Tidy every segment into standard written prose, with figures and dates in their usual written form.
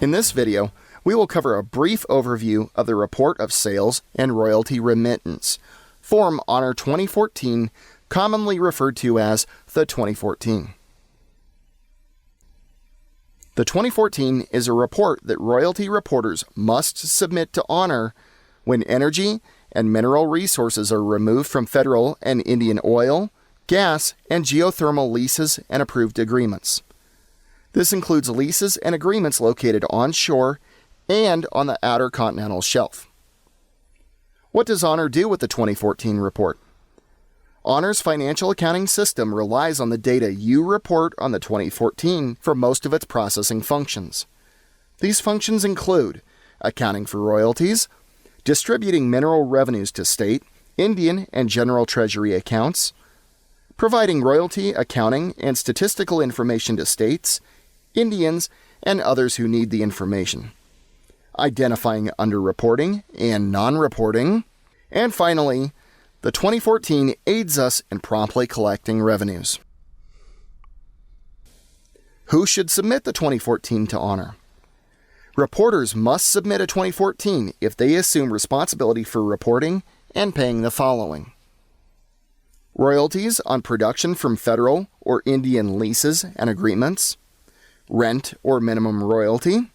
In this video, we will cover a brief overview of the Report of Sales and Royalty Remittance, Form ONRR 2014, commonly referred to as the 2014. The 2014 is a report that royalty reporters must submit to ONRR when energy and mineral resources are removed from federal and Indian oil, gas, and geothermal leases and approved agreements. This includes leases and agreements located onshore and on the outer continental shelf. What does ONRR do with the 2014 report? ONRR's financial accounting system relies on the data you report on the 2014 for most of its processing functions. These functions include accounting for royalties, distributing mineral revenues to state, Indian, and general treasury accounts, providing royalty accounting and statistical information to states, Indians, and others who need the information, identifying underreporting and non-reporting, and finally, the 2014 aids us in promptly collecting revenues. Who should submit the 2014 to ONRR? Reporters must submit a 2014 if they assume responsibility for reporting and paying the following: royalties on production from federal or Indian leases and agreements, rent or minimum royalty,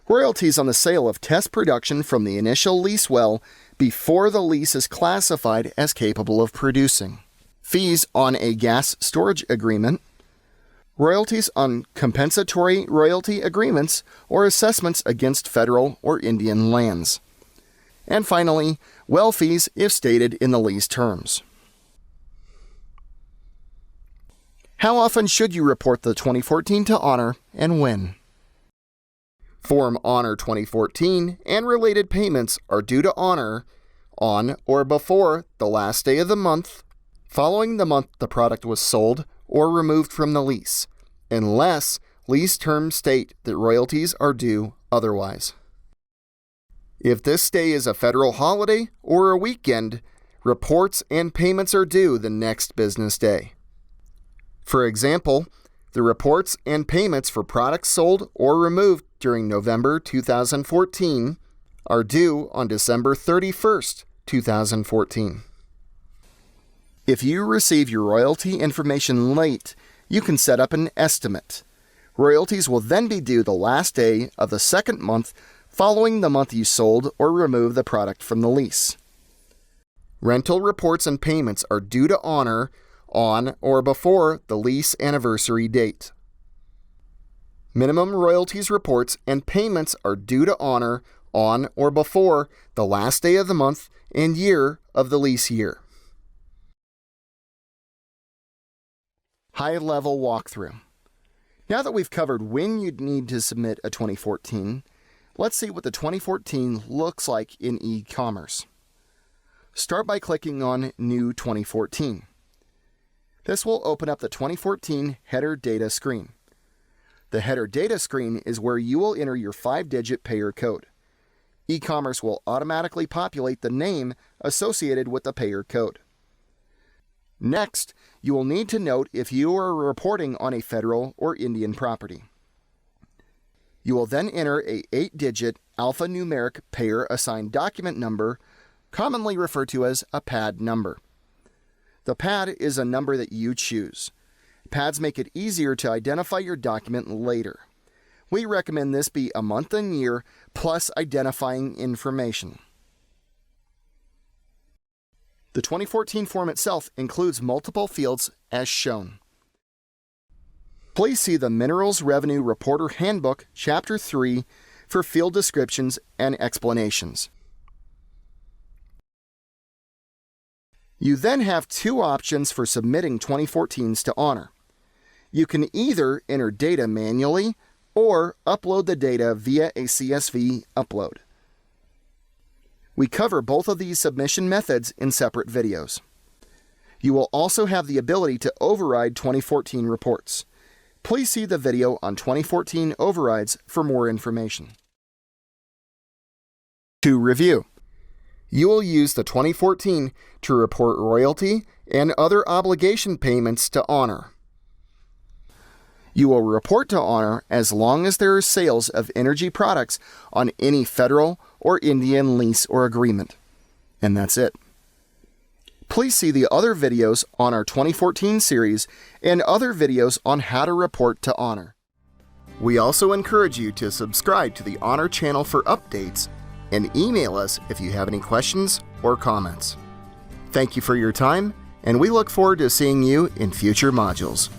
royalties on the sale of test production from the initial lease well before the lease is classified as capable of producing, fees on a gas storage agreement, royalties on compensatory royalty agreements or assessments against federal or Indian lands, and finally, well fees if stated in the lease terms. How often should you report the 2014 to ONRR and when? Form ONRR 2014 and related payments are due to ONRR on or before the last day of the month following the month the product was sold or removed from the lease, unless lease terms state that royalties are due otherwise. If this day is a federal holiday or a weekend, reports and payments are due the next business day. For example, the reports and payments for products sold or removed during November 2014 are due on December 31st, 2014. If you receive your royalty information late, you can set up an estimate. Royalties will then be due the last day of the second month following the month you sold or removed the product from the lease. Rental reports and payments are due to ONRR on or before the lease anniversary date. Minimum royalties reports and payments are due to ONRR on or before the last day of the month and year of the lease year. High-level walkthrough. Now that we've covered when you'd need to submit a 2014, let's see what the 2014 looks like in e-commerce. Start by clicking on New 2014. This will open up the 2014 Header Data screen. The Header Data screen is where you will enter your 5-digit payer code. E-commerce will automatically populate the name associated with the payer code. Next, you will need to note if you are reporting on a federal or Indian property. You will then enter a 8-digit alphanumeric payer assigned document number, commonly referred to as a PAD number. The PAD is a number that you choose. PADs make it easier to identify your document later. We recommend this be a month and year plus identifying information. The 2014 form itself includes multiple fields as shown. Please see the Minerals Revenue Reporter Handbook, Chapter 3 for field descriptions and explanations. You then have two options for submitting 2014s to ONRR. You can either enter data manually or upload the data via a CSV upload. We cover both of these submission methods in separate videos. You will also have the ability to override 2014 reports. Please see the video on 2014 overrides for more information. To review, you will use the 2014 to report royalty and other obligation payments to ONRR. You will report to ONRR as long as there are sales of energy products on any federal or Indian lease or agreement. And that's it. Please see the other videos on our 2014 series and other videos on how to report to ONRR. We also encourage you to subscribe to the ONRR channel for updates and email us if you have any questions or comments. Thank you for your time, and we look forward to seeing you in future modules.